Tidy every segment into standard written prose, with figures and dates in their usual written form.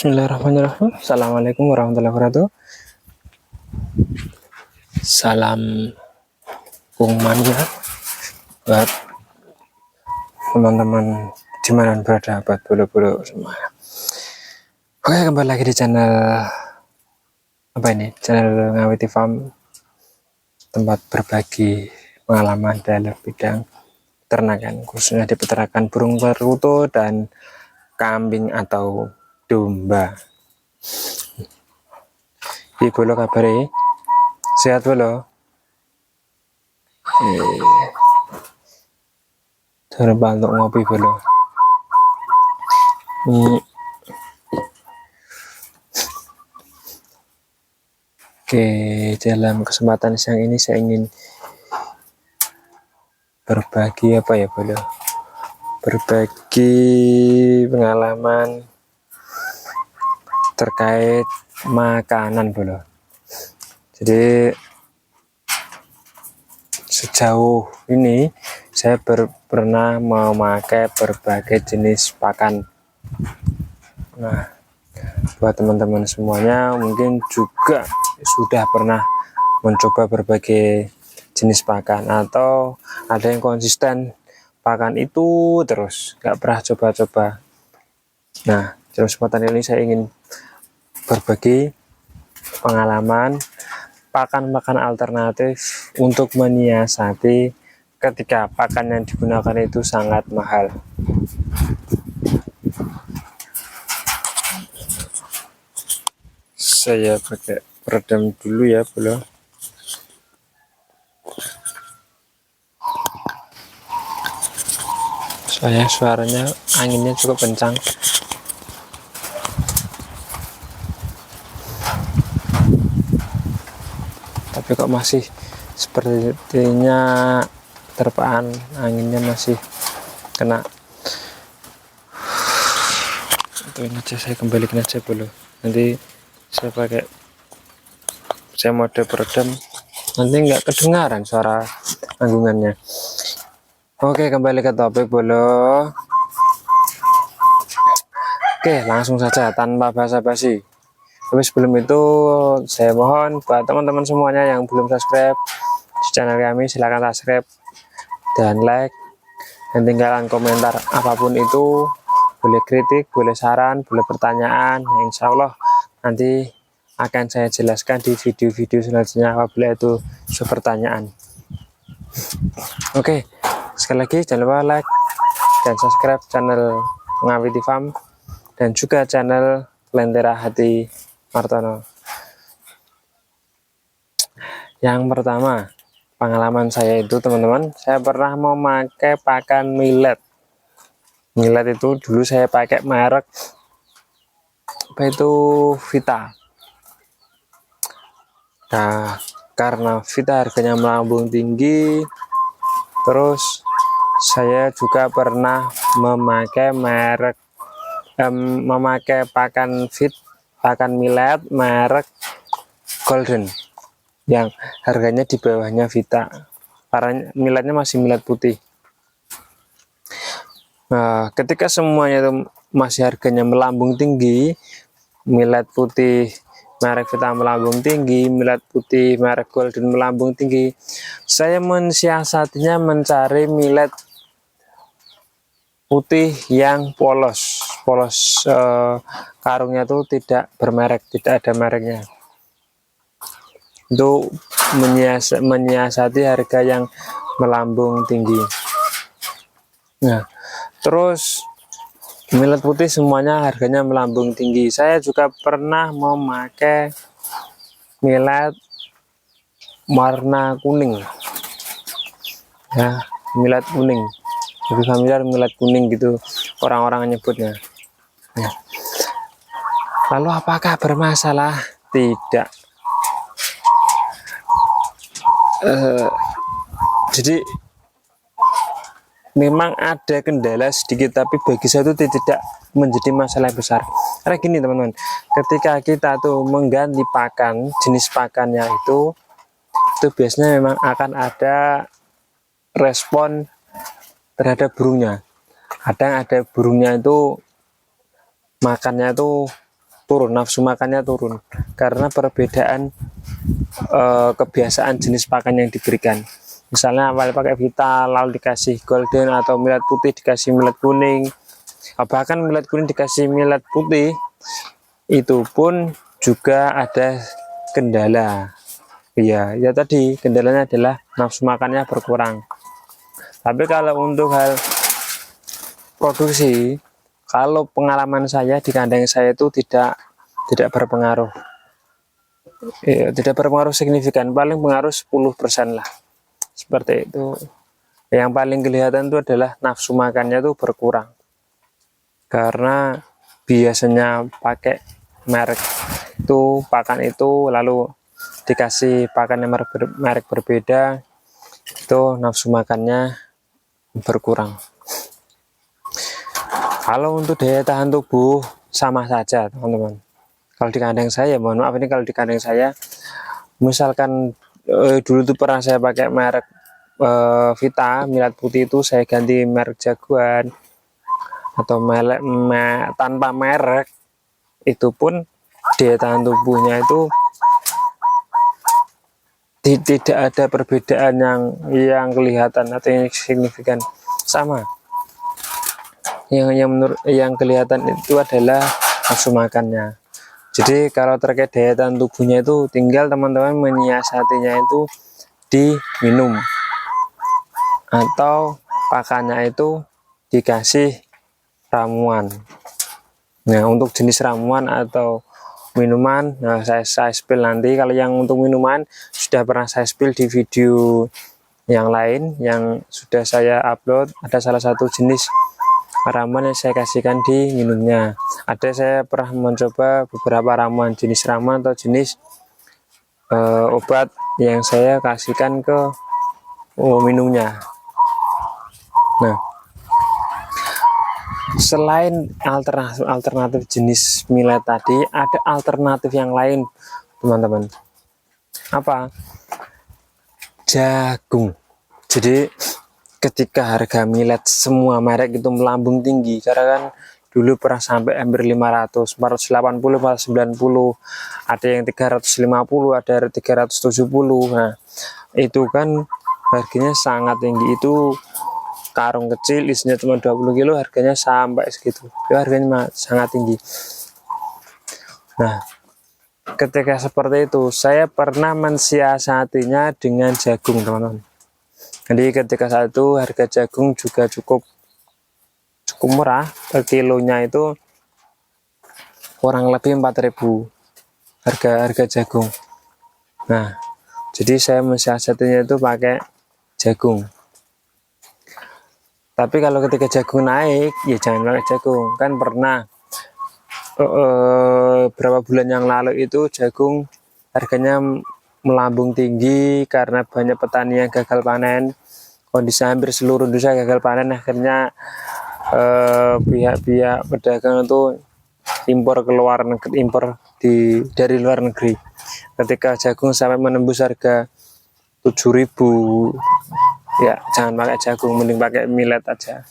Bismillahirrahmanirrahim. Assalamualaikum warahmatullahi wabarakatuh. Salam Bung Mania buat teman-teman dimanapun berada, buat bulu-bulu semua. Oke, kembali lagi di channel channel Ngawiti Farm, tempat berbagi pengalaman dalam bidang ternakan, khususnya di peternakan burung perkutut dan kambing atau domba. Di bolo kabari sehat bolo. Jangan lupa untuk ngopi bolo. Oke, dalam kesempatan siang ini saya ingin berbagi bolo? Berbagi pengalaman terkait makanan bolo. Jadi sejauh ini saya pernah memakai berbagai jenis pakan. Nah, buat teman-teman semuanya mungkin juga sudah pernah mencoba berbagai jenis pakan, atau ada yang konsisten pakan itu terus nggak pernah coba-coba. Nah, dalam kesempatan ini saya ingin berbagi pengalaman pakan-pakan alternatif untuk menyiasati ketika pakan yang digunakan itu sangat mahal. Saya pakai peredam dulu ya bro. Soalnya suaranya anginnya cukup kencang. Tapi kok masih sepertinya terpaan anginnya masih kena. Itu ini aja, saya kembalikan aja dulu. Nanti saya mode peredam, nanti nggak kedengaran suara anggungannya. Oke, kembali ke topik bolo. Oke, langsung saja tanpa basa-basi. Tapi sebelum itu saya mohon buat teman-teman semuanya yang belum subscribe di channel kami, silahkan subscribe dan like, dan tinggalkan komentar apapun itu, boleh kritik, boleh saran, boleh pertanyaan, nah, insya Allah nanti akan saya jelaskan di video-video selanjutnya apabila itu pertanyaan. Oke, sekali lagi jangan lupa like dan subscribe channel Ngawiti Farm dan juga channel Lentera Hati Martono. Yang pertama, pengalaman saya itu teman-teman, saya pernah memakai pakan millet. Millet itu dulu saya pakai merek Vita. Nah, karena Vita harganya melambung tinggi, terus saya juga pernah memakai pakan millet merek Golden yang harganya di bawahnya Vita, karena milletnya masih millet putih. Nah, ketika semuanya itu masih harganya melambung tinggi, millet putih merek Vita melambung tinggi, millet putih merek Golden melambung tinggi, saya mensiasatinya mencari millet putih yang polos, karungnya tuh tidak bermerek, tidak ada mereknya. Itu menyiasati harga yang melambung tinggi. Nah, terus millet putih semuanya harganya melambung tinggi. Saya juga pernah memakai millet warna kuning, ya, millet kuning, lebih familiar millet kuning gitu orang-orang nyebutnya. Ya. Lalu apakah bermasalah? Tidak. Jadi memang ada kendala sedikit, tapi bagi saya itu tidak menjadi masalah besar. Karena gini teman-teman, ketika kita tuh mengganti pakan, jenis pakannya itu biasanya memang akan ada respon terhadap burungnya. Kadang ada burungnya itu makannya itu turun, nafsu makannya turun karena perbedaan kebiasaan jenis pakan yang diberikan. Misalnya awal pakai Vita, lalu dikasih Golden atau millet putih dikasih millet kuning, bahkan millet kuning dikasih millet putih, itu pun juga ada kendala. Iya, ya tadi kendalanya adalah nafsu makannya berkurang. Tapi kalau untuk hal produksi, kalau pengalaman saya di kandang saya itu tidak berpengaruh. Tidak berpengaruh signifikan, paling pengaruh 10% lah. Seperti itu. Yang paling kelihatan itu adalah nafsu makannya itu berkurang. Karena biasanya pakai merek itu pakan itu lalu dikasih pakan yang merek berbeda, itu nafsu makannya berkurang. Kalau untuk daya tahan tubuh sama saja teman-teman. Kalau di kandang saya, mohon maaf ini kalau di kandang saya, misalkan dulu tuh pernah saya pakai merek Vita millet putih, itu saya ganti merek Jaguar atau tanpa merek, itu pun daya tahan tubuhnya itu tidak ada perbedaan yang kelihatan atau yang signifikan, sama. Yang kelihatan itu adalah nafsu makannya. Jadi kalau terkait daya tahan tubuhnya itu tinggal teman-teman menyiasatinya itu diminum atau pakannya itu dikasih ramuan. Nah, untuk jenis ramuan atau minuman, nah saya spill nanti. Kalau yang untuk minuman sudah pernah saya spill di video yang lain yang sudah saya upload. Ada salah satu jenis ramuan yang saya kasihkan di minumnya. Ada saya pernah mencoba beberapa ramuan, jenis ramuan atau jenis obat yang saya kasihkan ke minumnya. Nah, selain alternatif jenis millet tadi, ada alternatif yang lain teman-teman. Apa? Jagung. Jadi ketika harga millet semua merek itu melambung tinggi, karena kan dulu pernah sampai hampir 500, 480, 490, ada yang 350, ada 370. Nah, itu kan harganya sangat tinggi. Itu karung kecil isinya cuma 20 kilo harganya sampai segitu. Itu harganya sangat tinggi. Nah, ketika seperti itu saya pernah mensiasatinya dengan jagung teman-teman. Jadi ketika saat itu harga jagung juga cukup murah, per kilonya itu kurang lebih 4.000 harga jagung. Nah, jadi saya mensiasatinya itu pakai jagung. Tapi kalau ketika jagung naik, ya jangan pakai jagung. Kan pernah berapa bulan yang lalu itu jagung harganya melambung tinggi karena banyak petani yang gagal panen. Kondisi hampir seluruh Indonesia gagal panen, akhirnya pihak-pihak pedagang itu impor dari luar negeri. Ketika jagung sampai menembus harga 7.000, ya jangan pakai jagung, mending pakai millet aja.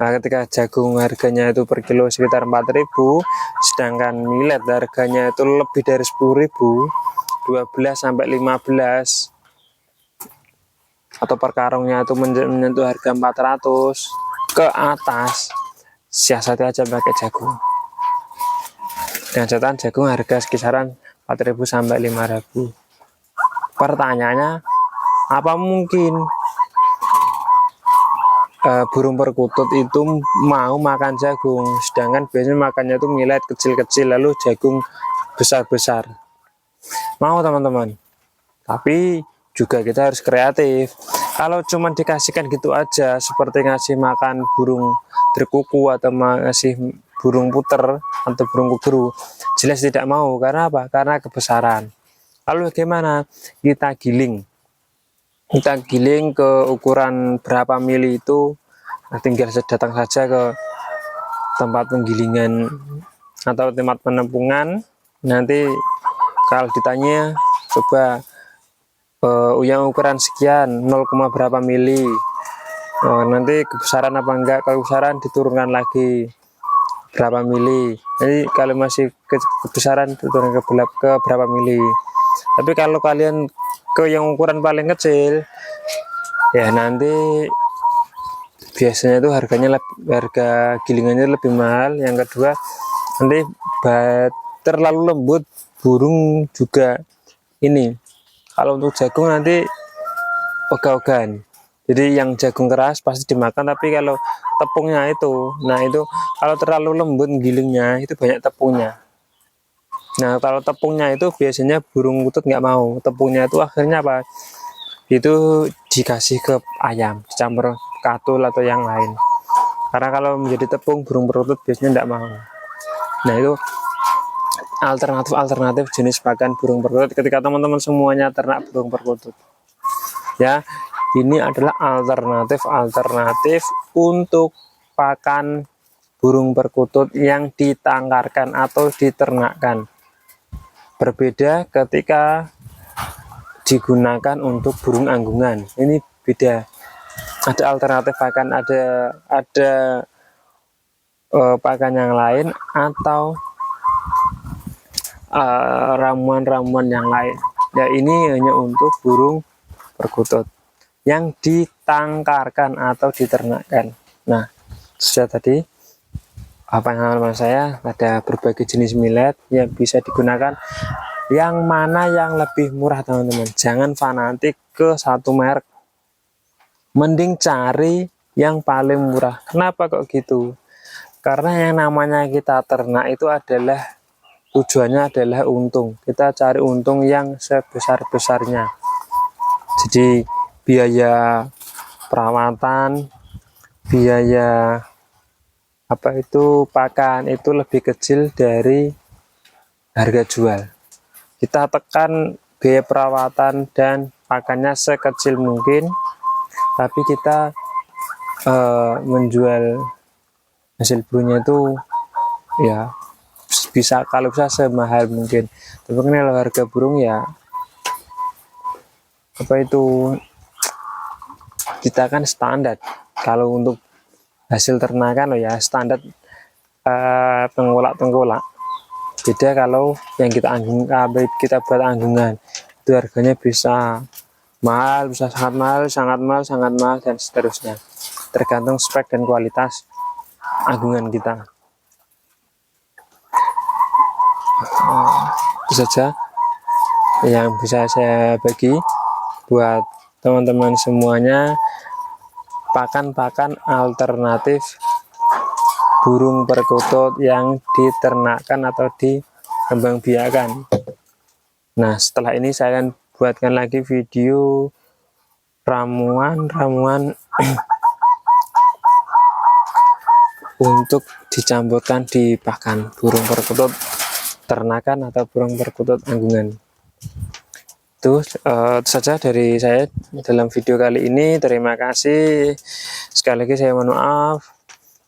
Nah, ketika jagung harganya itu per kilo sekitar 4.000, sedangkan millet harganya itu lebih dari 10.000, 12 sampai 15, atau per karungnya itu menyentuh harga 400 ke atas, siasati aja pakai jagung. Dengan catatan jagung harga kisaran 4.000 sampai 5.000. Pertanyaannya, apa mungkin burung perkutut itu mau makan jagung, sedangkan biasanya makannya itu millet kecil-kecil lalu jagung besar-besar? Mau teman-teman, tapi juga kita harus kreatif. Kalau cuma dikasihkan gitu aja, seperti ngasih makan burung terkuku atau ngasih burung puter atau burung kuguru, jelas tidak mau. Karena apa? Karena kebesaran. Lalu bagaimana? Kita giling ke ukuran berapa mili itu, tinggal datang saja ke tempat penggilingan atau tempat penampungan. Nanti kalau ditanya, coba yang ukuran sekian 0, berapa mili, nanti kebesaran apa enggak, kalau kebesaran diturunkan lagi, berapa mili. Jadi kalau masih kebesaran turun ke berapa mili. Tapi kalau kalian ke yang ukuran paling kecil, ya nanti biasanya itu harga gilingannya lebih mahal. Yang kedua, nanti terlalu lembut burung juga ini. Kalau untuk jagung nanti ogah-ogahan. Jadi yang jagung keras pasti dimakan, tapi kalau tepungnya itu, nah itu kalau terlalu lembut gilingnya itu banyak tepungnya. Nah kalau tepungnya itu biasanya burung kutut nggak mau. Tepungnya itu akhirnya apa? Itu dikasih ke ayam, dicampur katul atau yang lain. Karena kalau menjadi tepung burung perkutut biasanya nggak mau. Nah itu alternatif jenis pakan burung perkutut ketika teman-teman semuanya ternak burung perkutut. Ya, ini adalah alternatif untuk pakan burung perkutut yang ditangkarkan atau diternakkan. Berbeda ketika digunakan untuk burung anggungan. Ini beda. Ada alternatif pakan, ada pakan yang lain atau ramuan-ramuan yang lain. Ya ini hanya untuk burung perkutut yang ditangkarkan atau diternakkan. Nah, sudah tadi pengalaman saya ada berbagai jenis millet yang bisa digunakan. Yang mana yang lebih murah teman-teman? Jangan fanatik ke satu merek. Mending cari yang paling murah. Kenapa kok gitu? Karena yang namanya kita ternak itu adalah tujuannya adalah untung. Kita cari untung yang sebesar-besarnya. Jadi biaya perawatan, biaya pakan itu lebih kecil dari harga jual. Kita tekan biaya perawatan dan pakannya sekecil mungkin, tapi kita menjual hasil burungnya itu ya bisa kalau bisa semahal mungkin. Tapi kalau harga burung ya kita kan standar. Kalau untuk hasil ternakan ya standar tengkolak. Beda kalau yang kita buat anggungan, itu harganya bisa mahal, bisa sangat mahal dan seterusnya. Tergantung spek dan kualitas anggungan kita. Itu saja yang bisa saya bagi buat teman-teman semuanya, pakan-pakan alternatif burung perkutut yang diternakkan atau dikembangbiakan. Nah, setelah ini saya akan buatkan lagi video ramuan untuk dicampurkan di pakan burung perkutut ternakan atau burung perkutut anggungan. Itu saja dari saya dalam video kali ini. Terima kasih. Sekali lagi saya mohon maaf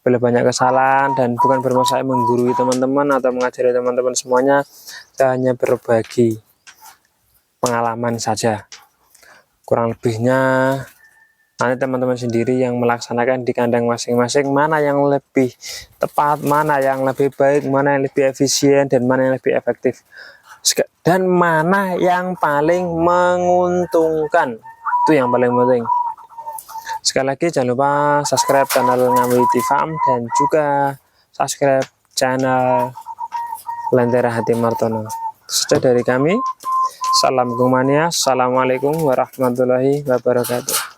bila banyak kesalahan, dan bukan bermaksud saya menggurui teman-teman atau mengajari teman-teman semuanya. Saya hanya berbagi pengalaman saja. Kurang lebihnya nanti teman-teman sendiri yang melaksanakan di kandang masing-masing, mana yang lebih tepat, mana yang lebih baik, mana yang lebih efisien, dan mana yang lebih efektif, dan mana yang paling menguntungkan. Itu yang paling penting. Sekali lagi jangan lupa subscribe channel Ngawiti Farm dan juga subscribe channel Lentera Hati Martono. Itu saja dari kami. Salam Gumania. Assalamualaikum warahmatullahi wabarakatuh.